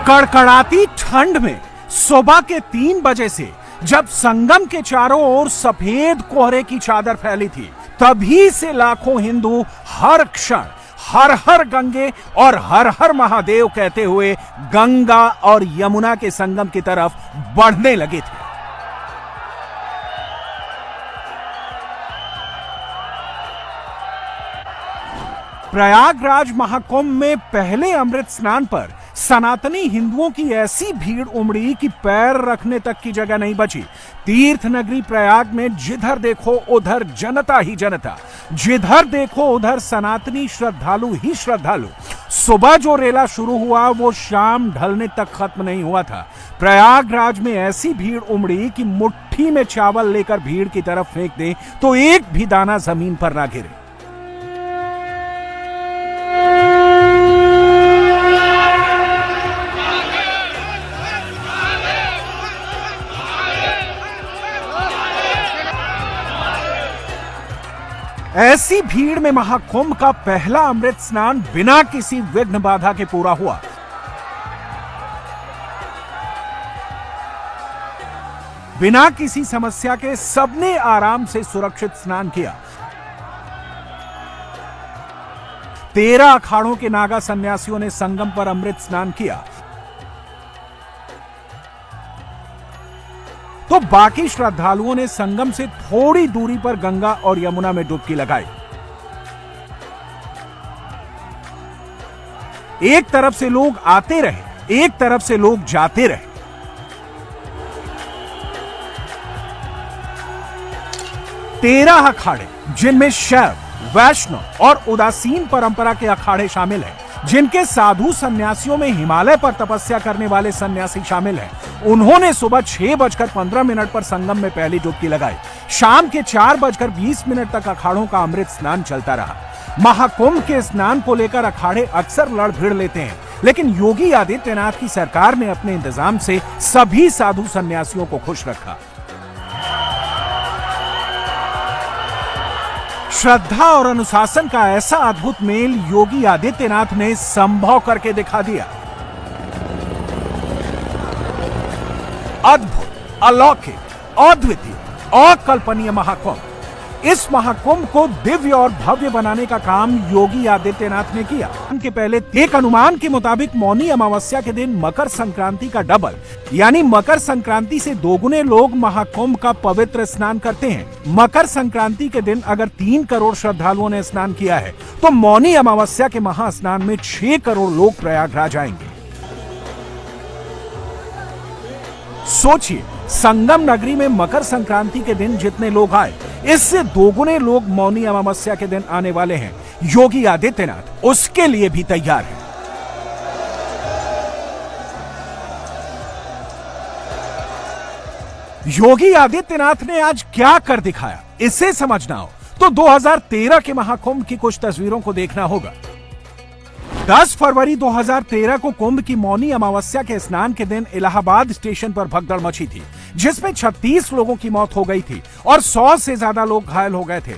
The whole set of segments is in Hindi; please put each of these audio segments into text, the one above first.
कड़कड़ाती ठंड में सुबह के 3 बजे से जब संगम के चारों ओर सफेद कोहरे की चादर फैली थी, तभी से लाखों हिंदू हर क्षण हर हर गंगे और हर हर महादेव कहते हुए गंगा और यमुना के संगम की तरफ बढ़ने लगे थे। प्रयागराज महाकुंभ में पहले अमृत स्नान पर सनातनी हिंदुओं की ऐसी भीड़ उमड़ी कि पैर रखने तक की जगह नहीं बची। तीर्थ नगरी प्रयाग में जिधर देखो उधर जनता ही जनता, जिधर देखो उधर सनातनी श्रद्धालु ही श्रद्धालु। सुबह जो रेला शुरू हुआ वो शाम ढलने तक खत्म नहीं हुआ था। प्रयागराज में ऐसी भीड़ उमड़ी कि मुट्ठी में चावल लेकर भीड़ की तरफ फेंक दें तो एक भी दाना जमीन पर ना गिरे। ऐसी भीड़ में महाकुंभ का पहला अमृत स्नान बिना किसी विघ्न बाधा के पूरा हुआ। बिना किसी समस्या के सबने आराम से सुरक्षित स्नान किया। 13 अखाड़ों के नागा सन्यासियों ने संगम पर अमृत स्नान किया, तो बाकी श्रद्धालुओं ने संगम से थोड़ी दूरी पर गंगा और यमुना में डुबकी लगाई। एक तरफ से लोग आते रहे, एक तरफ से लोग जाते रहे। तेरह अखाड़े, जिनमें शैव, वैष्णव और उदासीन परंपरा के अखाड़े शामिल हैं, जिनके साधु सन्यासियों में हिमालय पर तपस्या करने वाले सन्यासी शामिल हैं, उन्होंने सुबह 6:15 पर संगम में पहली डुबकी लगाई। शाम के 4:20 तक अखाड़ों का अमृत स्नान चलता रहा। महाकुंभ के स्नान को लेकर अखाड़े अक्सर लड़ भिड़ लेते हैं, लेकिन योगी आदित्यनाथ की सरकार ने अपने इंतजाम से सभी साधु सन्यासियों को खुश रखा। श्रद्धा और अनुशासन का ऐसा अद्भुत मेल योगी आदित्यनाथ ने संभव करके दिखा दिया। अद्भुत, अलौकिक, अद्वितीय, अकल्पनीय महाकुंभ। इस महाकुंभ को दिव्य और भव्य बनाने का काम योगी आदित्यनाथ ने किया। उनके पहले एक अनुमान के मुताबिक मौनी अमावस्या के दिन मकर संक्रांति का डबल, यानी मकर संक्रांति से दोगुने लोग महाकुंभ का पवित्र स्नान करते हैं। मकर संक्रांति के दिन अगर 3 करोड़ श्रद्धालुओं ने स्नान किया है, तो मौनी अमावस्या के महास्नान में 6 करोड़ लोग प्रयागराज आएंगे। सोचिए, संगम नगरी में मकर संक्रांति के दिन जितने लोग आए, इससे दोगुने लोग मौनी अमावस्या के दिन आने वाले हैं। योगी आदित्यनाथ उसके लिए भी तैयार है। योगी आदित्यनाथ ने आज क्या कर दिखाया, इसे समझना हो तो 2013 के महाकुंभ की कुछ तस्वीरों को देखना होगा। 10 फरवरी 2013 को कुंभ की मौनी अमावस्या के स्नान के दिन इलाहाबाद स्टेशन पर भगदड़ मची थी, जिसमें 36 लोगों की मौत हो गई थी और 100 से ज्यादा लोग घायल हो गए थे।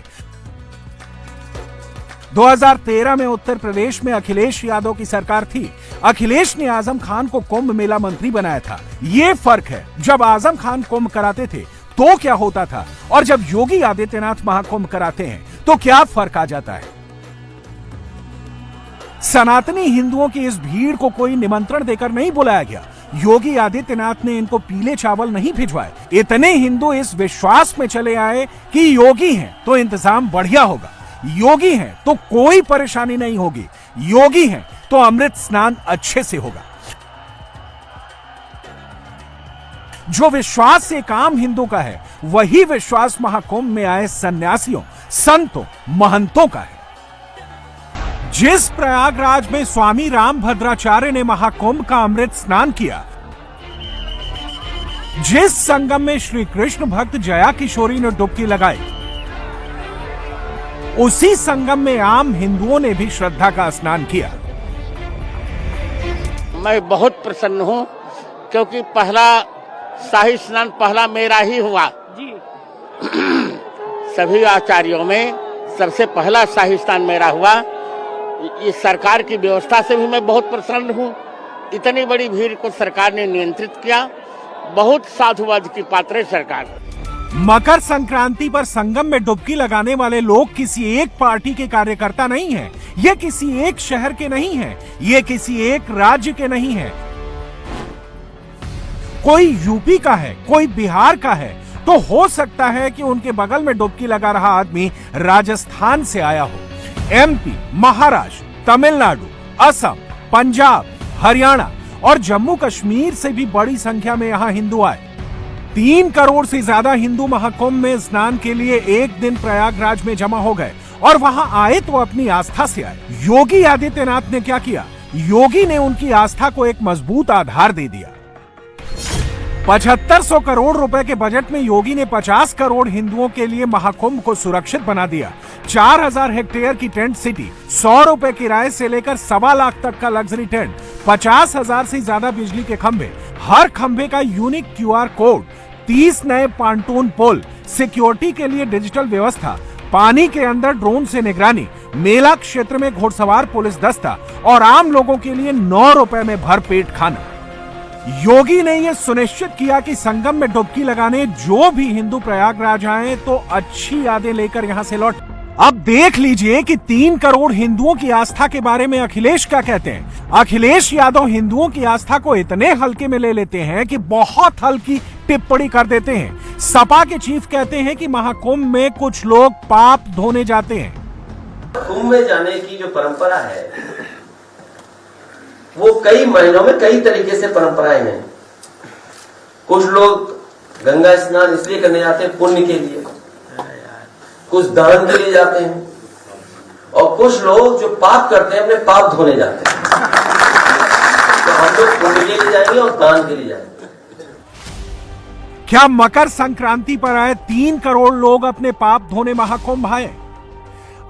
2013 में उत्तर प्रदेश में अखिलेश यादव की सरकार थी। अखिलेश ने आजम खान को कुंभ मेला मंत्री बनाया था। ये फर्क है, जब आजम खान कुंभ कराते थे तो क्या होता था, और जब योगी आदित्यनाथ महाकुंभ कराते हैं तो क्या फर्क आ जाता है। सनातनी हिंदुओं की इस भीड़ को कोई निमंत्रण देकर नहीं बुलाया गया। योगी आदित्यनाथ ने इनको पीले चावल नहीं भिजवाए। इतने हिंदू इस विश्वास में चले आए कि योगी हैं तो इंतजाम बढ़िया होगा, योगी हैं तो कोई परेशानी नहीं होगी, योगी हैं तो अमृत स्नान अच्छे से होगा। जो विश्वास एक आम हिंदू का है, वही विश्वास महाकुंभ में आए सन्यासियों, संतों, महंतों का है। जिस प्रयागराज में स्वामी रामभद्राचार्य ने महाकुंभ का अमृत स्नान किया, जिस संगम में श्री कृष्ण भक्त जया किशोरी ने डुबकी लगाई, उसी संगम में आम हिंदुओं ने भी श्रद्धा का स्नान किया। मैं बहुत प्रसन्न हूं, क्योंकि पहला शाही स्नान पहला मेरा ही हुआ जी। सभी आचार्यों में सबसे पहला शाही स्नान मेरा हुआ। इस सरकार की व्यवस्था से भी मैं बहुत प्रसन्न हूँ इतनी बड़ी भीड़ को सरकार ने नियंत्रित किया। बहुत साधुवाद की पात्र है सरकार। मकर संक्रांति पर संगम में डुबकी लगाने वाले लोग किसी एक पार्टी के कार्यकर्ता नहीं हैं, ये किसी एक शहर के नहीं हैं, ये किसी एक राज्य के नहीं हैं। कोई यूपी का है, कोई बिहार का है, तो हो सकता है कि उनके बगल में डुबकी लगा रहा आदमी राजस्थान से आया हो। एमपी, महाराष्ट्र, तमिलनाडु, असम, पंजाब, हरियाणा और जम्मू कश्मीर से भी बड़ी संख्या में यहां हिंदू आए। 3 करोड़ से ज्यादा हिंदू महाकुंभ में स्नान के लिए एक दिन प्रयागराज में जमा हो गए और वहां आए तो अपनी आस्था से आए। योगी आदित्यनाथ ने क्या किया? योगी ने उनकी आस्था को एक मजबूत आधार दे दिया। 7500 करोड़ रुपए के बजट में योगी ने 50 करोड़ हिंदुओं के लिए महाकुंभ को सुरक्षित बना दिया। 4000 हेक्टेयर की टेंट सिटी, 100 रुपए किराए से लेकर 1.25 लाख तक का लग्जरी टेंट, 50,000 से ज्यादा बिजली के खंभे, हर खंभे का यूनिक QR कोड, 30 नए पांटून पुल, सिक्योरिटी के लिए डिजिटल व्यवस्था, पानी के अंदर ड्रोन से निगरानी, मेला क्षेत्र में घुड़सवार पुलिस दस्ता और आम लोगों के लिए 9 रुपए में भरपेट खाना। योगी ने यह सुनिश्चित किया कि संगम में डुबकी लगाने जो भी हिंदू प्रयागराज आए तो अच्छी यादें लेकर यहां से लौट। अब देख लीजिए कि 3 करोड़ हिंदुओं की आस्था के बारे में अखिलेश क्या कहते हैं। अखिलेश यादव हिंदुओं की आस्था को इतने हल्के में ले लेते हैं कि बहुत हल्की टिप्पणी कर देते हैं। सपा के चीफ कहते हैं कि महाकुंभ में कुछ लोग पाप धोने जाते हैं। कुंभ में जाने की जो परंपरा है वो कई महीनों में कई तरीके से परंपराएं हैं। कुछ लोग गंगा स्नान इसलिए करने जाते हैं पुण्य के लिए, कुछ दान के लिए जाते हैं और कुछ लोग जो पाप करते हैं अपने पाप धोने जाते हैं। तो हम लोग पुण्य के लिए जाएंगे और दान के लिए जाएंगे। क्या मकर संक्रांति पर आए 3 करोड़ लोग अपने पाप धोने महाकुंभ आए?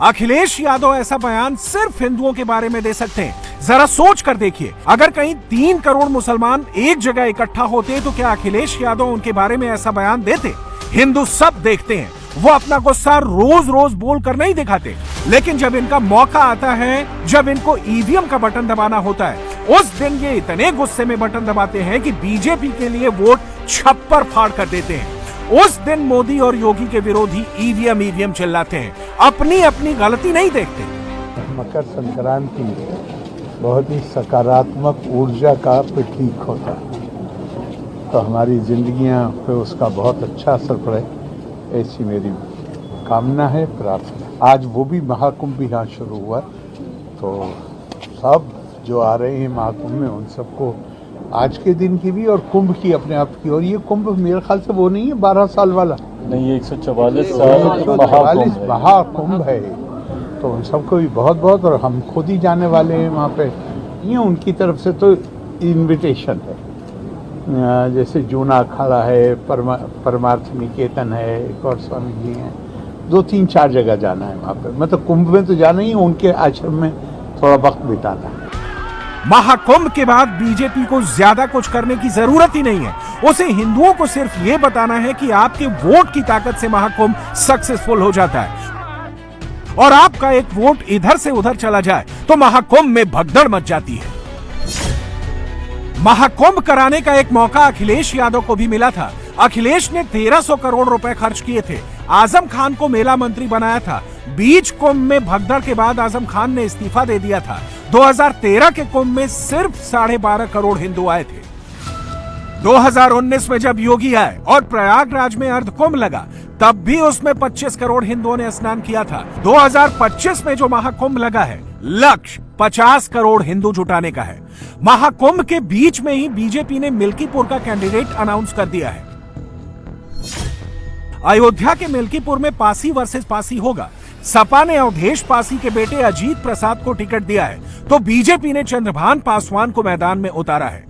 अखिलेश यादव ऐसा बयान सिर्फ हिंदुओं के बारे में दे सकते हैं। जरा सोच कर देखिए, अगर कहीं 3 करोड़ मुसलमान एक जगह इकट्ठा होते तो क्या अखिलेश यादव उनके बारे में ऐसा बयान देते? हिंदू सब देखते हैं, वो अपना गुस्सा रोज रोज बोल कर नहीं दिखाते, लेकिन जब इनका मौका आता है, जब इनको ईवीएम का बटन दबाना होता है, उस दिन ये इतने गुस्से में बटन दबाते हैं कि बीजेपी के लिए वोट छप्पर फाड़ कर देते हैं। उस दिन मोदी और योगी के विरोधी ईवीएम चिल्लाते हैं, अपनी अपनी गलती नहीं देखते। मकर संक्रांति बहुत ही सकारात्मक ऊर्जा का प्रतीक होता है, तो हमारी जिंदगियां पे उसका बहुत अच्छा असर पड़े, ऐसी मेरी कामना है, प्रार्थना। आज वो भी महाकुंभ यहाँ शुरू हुआ, तो सब जो आ रहे हैं महाकुंभ में उन सबको आज के दिन की भी और कुंभ की अपने आप की। और ये कुंभ मेरे ख्याल से वो नहीं है 12 साल वाला, नहीं, 144 साल महाकुंभ है। तो उन सबको भी बहुत बहुत, और हम खुद ही जाने वाले हैं वहाँ पे। ये उनकी तरफ से तो इनविटेशन है, जैसे जूना अखाड़ा है, परमार्थ निकेतन है, एक और स्वामी जी हैं, 2-3-4 जगह जाना है वहाँ पे। मतलब कुंभ में तो जाना ही, उनके आश्रम में थोड़ा वक्त बिताना है। महाकुंभ के बाद बीजेपी को ज्यादा कुछ करने की जरूरत ही नहीं है। उसे हिंदुओं को सिर्फ ये बताना है कि आपके वोट की ताकत से महाकुंभ सक्सेसफुल हो जाता है, और आपका एक वोट इधर से उधर चला जाए तो महाकुंभ में भगदड़ मच जाती है। महाकुंभ कराने का एक मौका अखिलेश यादव को भी मिला था। अखिलेश ने 1300 करोड़ रुपए खर्च किए थे, आजम खान को मेला मंत्री बनाया था। बीच कुंभ में भगदड़ के बाद आजम खान ने इस्तीफा दे दिया था। 2013 के कुंभ में सिर्फ 12.5 करोड़ हिंदू आए थे। 2019 में जब योगी आए और प्रयागराज में अर्ध कुंभ लगा, तब भी उसमें 25 करोड़ हिंदुओं ने स्नान किया था। 2025 में जो महाकुंभ लगा है, लक्ष्य 50 करोड़ हिंदू जुटाने का है। महाकुंभ के बीच में ही बीजेपी ने मिल्कीपुर का कैंडिडेट अनाउंस कर दिया है। अयोध्या के मिल्कीपुर में पासी वर्सेस पासी होगा। सपा ने अवधेश पासी के बेटे अजीत प्रसाद को टिकट दिया है, तो बीजेपी ने चंद्रभान पासवान को मैदान में उतारा है।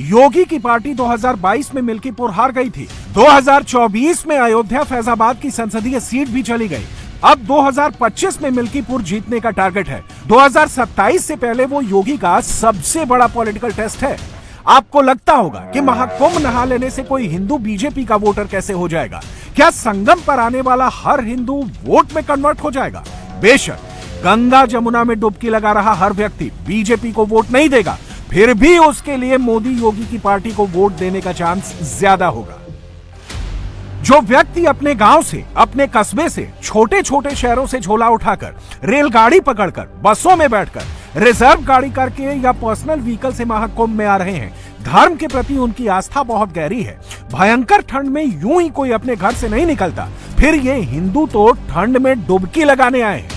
योगी की पार्टी 2022 में मिल्कीपुर हार गई थी। 2024 में अयोध्या फैजाबाद की संसदीय सीट भी चली गई। अब 2025 में मिल्कीपुर जीतने का टारगेट है। 2027 से पहले वो योगी का सबसे बड़ा पॉलिटिकल टेस्ट है। आपको लगता होगा कि महाकुंभ नहा लेने से कोई हिंदू बीजेपी का वोटर कैसे हो जाएगा? क्या संगम पर आने वाला हर हिंदू वोट में कन्वर्ट हो जाएगा? बेशक गंगा जमुना में डुबकी लगा रहा हर व्यक्ति बीजेपी को वोट नहीं देगा, फिर भी उसके लिए मोदी योगी की पार्टी को वोट देने का चांस ज्यादा होगा। जो व्यक्ति अपने गांव से, अपने कस्बे से, छोटे छोटे शहरों से झोला उठाकर, रेलगाड़ी पकड़कर, बसों में बैठकर, रिजर्व गाड़ी करके या पर्सनल व्हीकल से महाकुंभ में आ रहे हैं, धर्म के प्रति उनकी आस्था बहुत गहरी है। भयंकर ठंड में यूं ही कोई अपने घर से नहीं निकलता, फिर ये हिंदू तो ठंड में डुबकी लगाने आए हैं।